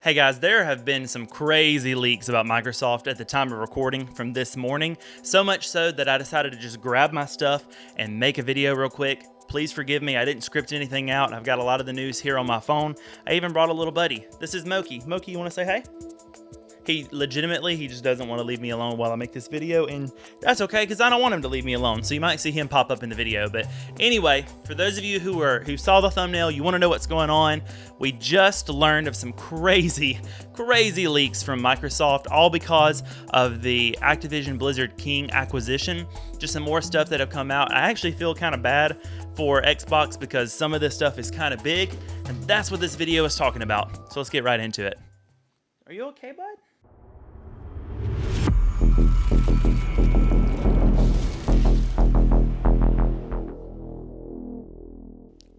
Hey guys, there have been some crazy leaks about Microsoft at the time of recording from this morning, so much so that I decided to just grab my stuff and make a video real quick. Please forgive me, I didn't script anything out. I've got a lot of the news here on my phone. I even brought a little buddy. This is Moki. Moki, you want to say hey? He just doesn't want to leave me alone while I make this video, and that's okay because I don't want him to leave me alone. So you might see him pop up in the video. But anyway, for those of you who saw the thumbnail, you want to know what's going on. We just learned of some crazy leaks from Microsoft, all because of the Activision Blizzard King acquisition. Just some more stuff that have come out. I actually feel kind of bad for Xbox because some of this stuff is kind of big, and that's what this video is talking about. So let's get right into it. Are you okay, bud?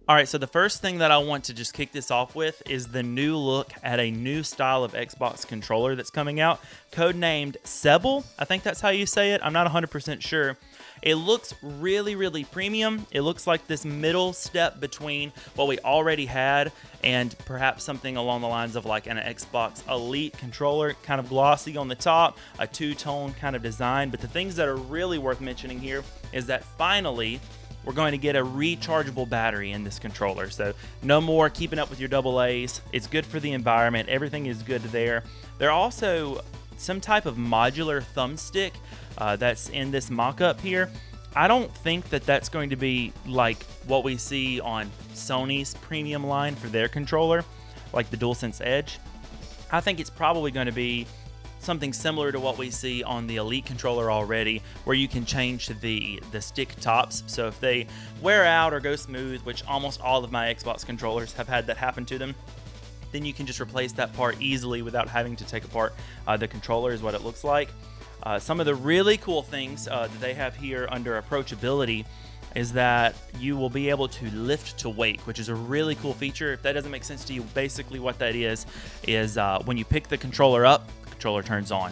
All right, so the first thing that I want to just kick this off with is the new look at a new style of Xbox controller that's coming out, codenamed Sebel. I think that's how you say it. I'm not 100% sure. It looks really premium. It looks like this middle step between what we already had and perhaps something along the lines of like an Xbox Elite controller, kind of glossy on the top, a two-tone kind of design. But the things that are really worth mentioning here is that finally, we're going to get a rechargeable battery in this controller. So no more keeping up with your AA's. It's good for the environment. Everything is good there. There are also some type of modular thumbstick that's in this mock-up here. I don't think that that's going to be like what we see on Sony's premium line for their controller, like the DualSense Edge. I think it's probably going to be something similar to what we see on the Elite controller already, where you can change the stick tops. So if they wear out or go smooth, which almost all of my Xbox controllers have had that happen to them, then you can just replace that part easily without having to take apart the controller, is what it looks like. Some of the really cool things that they have here under approachability is that you will be able to lift to wake, which is a really cool feature. If that doesn't make sense to you, basically what that is when you pick the controller up, controller turns on.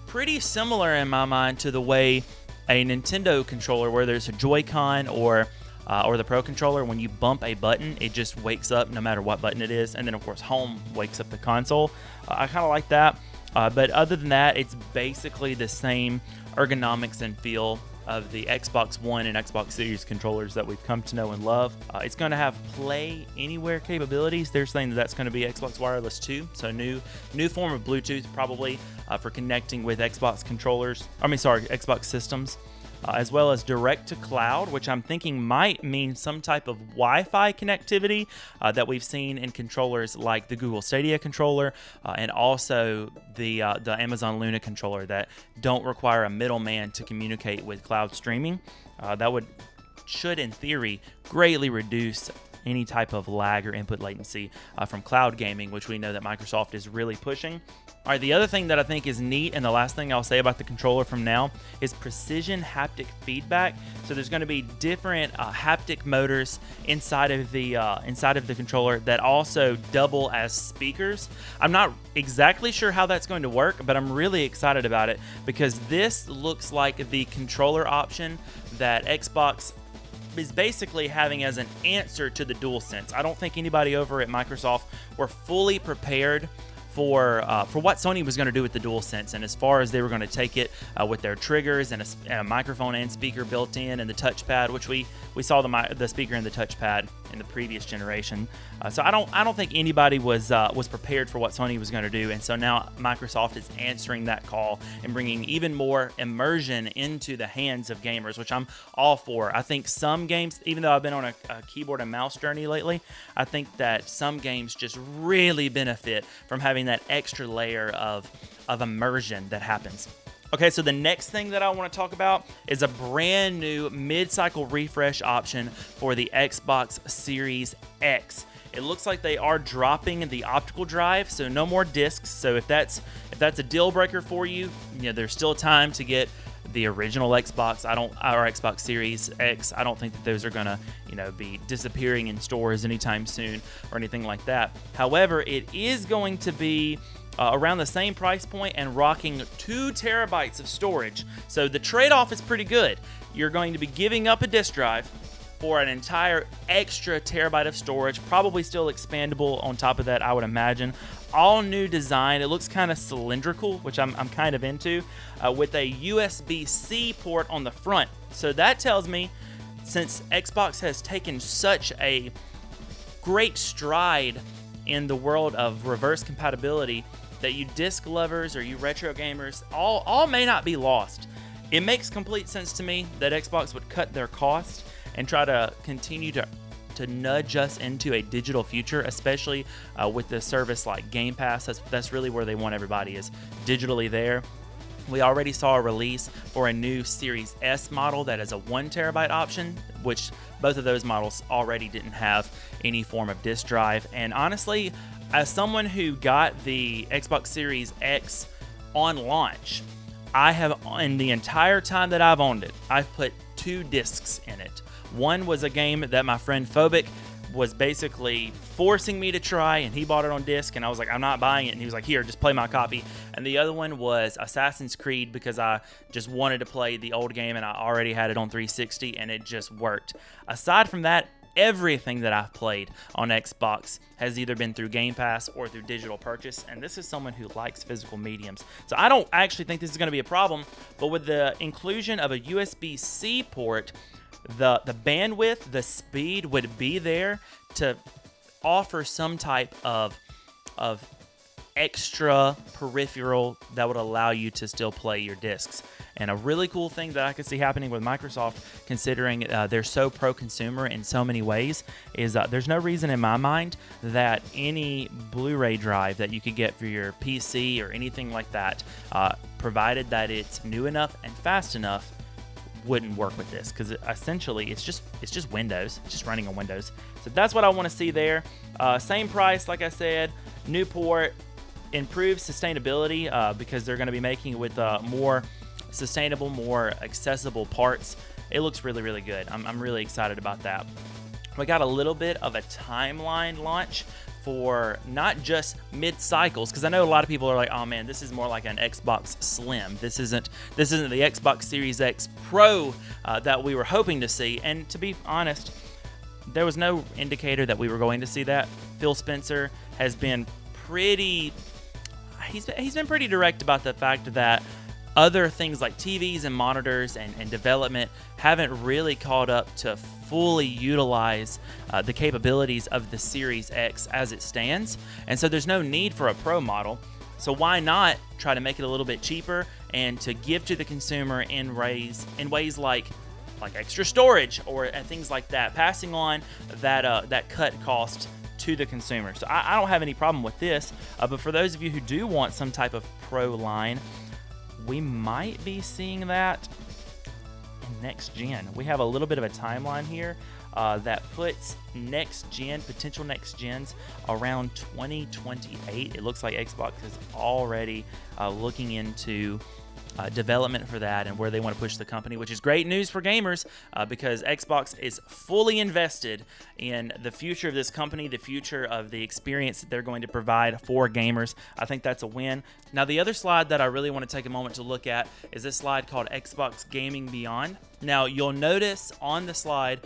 Pretty similar in my mind to the way a Nintendo controller, where there's a Joy-Con or the Pro controller, when you bump a button, it just wakes up no matter what button it is. And then of course home wakes up the console. I kind of like that. But other than that, it's basically the same ergonomics and feel of the Xbox One and Xbox Series controllers that we've come to know and love. It's going to have Play Anywhere capabilities. They're saying that that's going to be Xbox Wireless 2, so new form of Bluetooth probably for connecting with Xbox Xbox systems, as well as direct to cloud, which I'm thinking might mean some type of Wi-Fi connectivity that we've seen in controllers like the Google Stadia controller and also the Amazon Luna controller that don't require a middleman to communicate with cloud streaming. That should in theory greatly reduce any type of lag or input latency from cloud gaming, which we know that Microsoft is really pushing. All right, the other thing that I think is neat, and the last thing I'll say about the controller from now, is precision haptic feedback. So there's going to be different haptic motors inside of the controller that also double as speakers. I'm not exactly sure how that's going to work, but I'm really excited about it because this looks like the controller option that Xbox is basically having as an answer to the DualSense. I don't think anybody over at Microsoft were fully prepared for what Sony was going to do with the DualSense, and as far as they were going to take it with their triggers and a microphone and speaker built in, and the touchpad, which we saw the speaker and the touchpad in the previous generation. So I don't think anybody was prepared for what Sony was going to do, and so now Microsoft is answering that call and bringing even more immersion into the hands of gamers, which I'm all for. I think some games, even though I've been on a keyboard and mouse journey lately, I think that some games just really benefit from having that extra layer of immersion that happens. Okay, so the next thing that I want to talk about is a brand new mid-cycle refresh option for the Xbox Series X. It looks like they are dropping the optical drive, so no more discs. So if that's a deal breaker for you, there's still time to get the original Xbox. Or Xbox Series X. I don't think that those are gonna, be disappearing in stores anytime soon or anything like that. However, it is going to be around the same price point and rocking 2 terabytes of storage. So the trade-off is pretty good. You're going to be giving up a disk drive, for an entire extra terabyte of storage, probably still expandable on top of that, I would imagine. All new design. It looks kind of cylindrical, which I'm kind of into, with a USB-C port on the front. So that tells me, since Xbox has taken such a great stride in the world of reverse compatibility, that you disc lovers or you retro gamers all may not be lost. It makes complete sense to me that Xbox would cut their cost and try to continue to nudge us into a digital future, especially with the service like Game Pass. That's really where they want everybody, is digitally there. We already saw a release for a new Series S model that is a 1 terabyte option, which both of those models already didn't have any form of disk drive. And honestly, as someone who got the Xbox Series X on launch, I have, in the entire time that I've owned it, I've put 2 discs in it. One was a game that my friend Phobic was basically forcing me to try, and he bought it on disc, and I was like, I'm not buying it, and he was like, here, just play my copy. And the other one was Assassin's Creed, because I just wanted to play the old game, and I already had it on 360, and it just worked. Aside from that, everything that I've played on Xbox has either been through Game Pass or through digital purchase, and this is someone who likes physical mediums. So I don't actually think this is going to be a problem, but with the inclusion of a USB-C port, the bandwidth, the speed would be there to offer some type of extra peripheral that would allow you to still play your discs. And a really cool thing that I could see happening with Microsoft, considering they're so pro-consumer in so many ways, is there's no reason in my mind that any Blu-ray drive that you could get for your PC or anything like that, provided that it's new enough and fast enough, wouldn't work with this, because essentially it's just Windows. It's just running on Windows. So that's what I want to see there. Same price, like I said, new port, improved sustainability, because they're going to be making it with more sustainable, more accessible parts. It looks really, really good. I'm really excited about that. We got a little bit of a timeline launch for not just mid-cycles, because I know a lot of people are like, oh man, this is more like an Xbox Slim. This isn't the Xbox Series X Pro that we were hoping to see. And to be honest, there was no indicator that we were going to see that. Phil Spencer has been pretty direct about the fact that other things like TVs and monitors and development haven't really caught up to fully utilize the capabilities of the Series X as it stands. And so there's no need for a Pro model. So why not try to make it a little bit cheaper and to give to the consumer in ways like extra storage or things like that, passing on that cut cost to the consumer. So I don't have any problem with this, but for those of you who do want some type of Pro line, we might be seeing that in next gen. We have a little bit of a timeline here that puts potential next gens around 2028. It looks like Xbox is already looking into development for that and where they want to push the company, which is great news for gamers, because Xbox is fully invested in the future of this company, the future of the experience that they're going to provide for gamers. I think that's a win. Now, the other slide that I really want to take a moment to look at is this slide called Xbox Gaming Beyond. Now, you'll notice on the slide,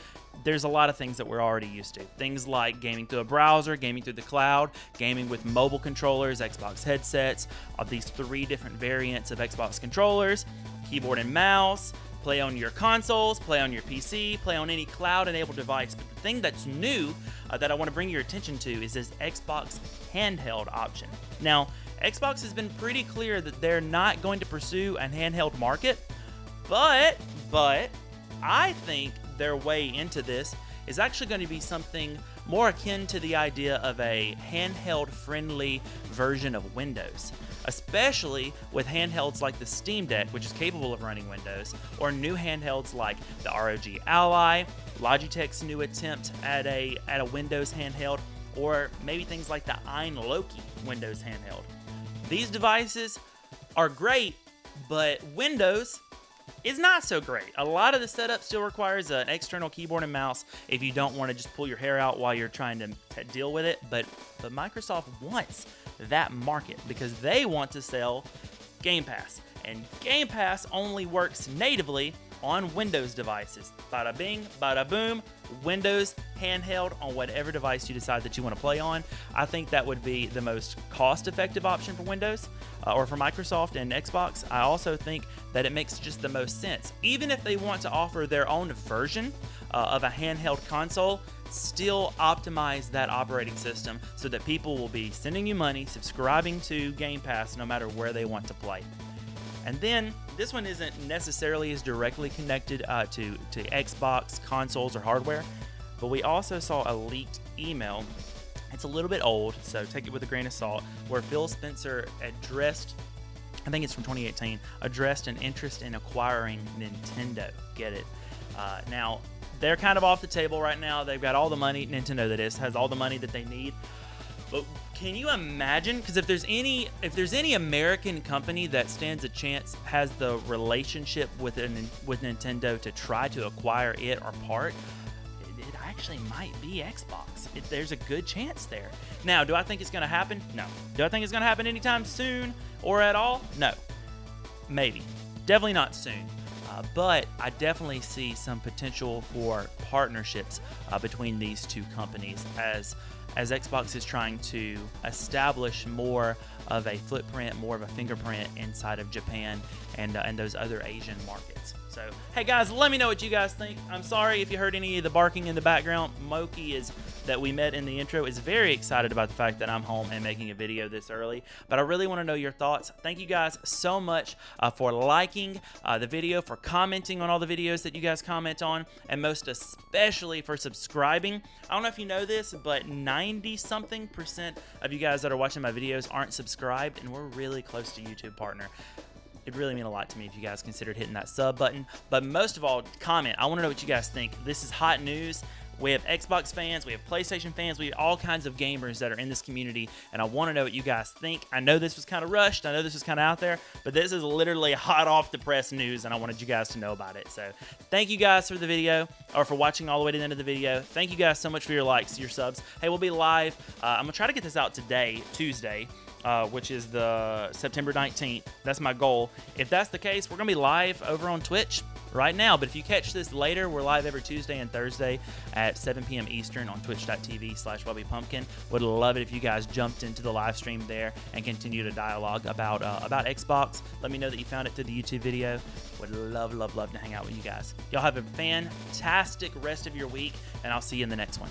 there's a lot of things that we're already used to. Things like gaming through a browser, gaming through the cloud, gaming with mobile controllers, Xbox headsets, these 3 different variants of Xbox controllers, keyboard and mouse, play on your consoles, play on your PC, play on any cloud-enabled device. But the thing that's new that I want to bring your attention to is this Xbox handheld option. Now, Xbox has been pretty clear that they're not going to pursue a handheld market, but I think their way into this is actually going to be something more akin to the idea of a handheld-friendly version of Windows, especially with handhelds like the Steam Deck, which is capable of running Windows, or new handhelds like the ROG Ally, Logitech's new attempt at a Windows handheld, or maybe things like the Ein Loki Windows handheld. These devices are great, but Windows is not so great. A lot of the setup still requires an external keyboard and mouse if you don't want to just pull your hair out while you're trying to deal with it. But Microsoft wants that market because they want to sell Game Pass. And Game Pass only works natively on Windows devices. Bada bing, bada boom, Windows handheld on whatever device you decide that you want to play on. I think that would be the most cost-effective option for Windows or for Microsoft and Xbox. I also think that it makes just the most sense. Even if they want to offer their own version of a handheld console, still optimize that operating system so that people will be sending you money, subscribing to Game Pass no matter where they want to play. And then this one isn't necessarily as directly connected to Xbox consoles or hardware, but we also saw a leaked email. It's a little bit old, so take it with a grain of salt, where Phil Spencer addressed, I think it's from 2018, addressed an interest in acquiring Nintendo. Get it? Now, they're kind of off the table right now. They've got all the money, Nintendo that is, has all the money that they need. But can you imagine? Because if there's any American company that stands a chance, has the relationship with Nintendo to try to acquire it or part, it actually might be Xbox. There's a good chance there. Now, do I think it's going to happen? No. Do I think it's going to happen anytime soon or at all? No. Maybe. Definitely not soon. But I definitely see some potential for partnerships between these two companies as Xbox is trying to establish more of a footprint, more of a fingerprint inside of Japan and those other Asian markets. So, hey guys, let me know what you guys think. I'm sorry if you heard any of the barking in the background. Moki that we met in the intro is very excited about the fact that I'm home and making a video this early, but I really want to know your thoughts. Thank you guys so much for liking the video, for commenting on all the videos that you guys comment on, and most especially for subscribing. I don't know if you know this, but 90-something% of you guys that are watching my videos aren't subscribed, and we're really close to YouTube partner. It'd really mean a lot to me if you guys considered hitting that sub button. But most of all, comment. I want to know what you guys think. This is hot news. We have Xbox fans, we have PlayStation fans, we have all kinds of gamers that are in this community, and I want to know what you guys think. I know this was kind of rushed, I know this was kind of out there, but this is literally hot off the press news, and I wanted you guys to know about it. So thank you guys for the video, or for watching all the way to the end of the video. Thank you guys so much for your likes, your subs. Hey, we'll be live. I'm going to try to get this out today, Tuesday, which is the September 19th. That's my goal. If that's the case, we're going to be live over on Twitch right now. But if you catch this later, we're live every Tuesday and Thursday at 7 p.m. Eastern on twitch.tv/BubbyPumpkin. Would love it if you guys jumped into the live stream there and continue to dialogue about Xbox. Let me know that you found it through the YouTube video. Would love to hang out with you guys. Y'all have a fantastic rest of your week, and I'll see you in the next one.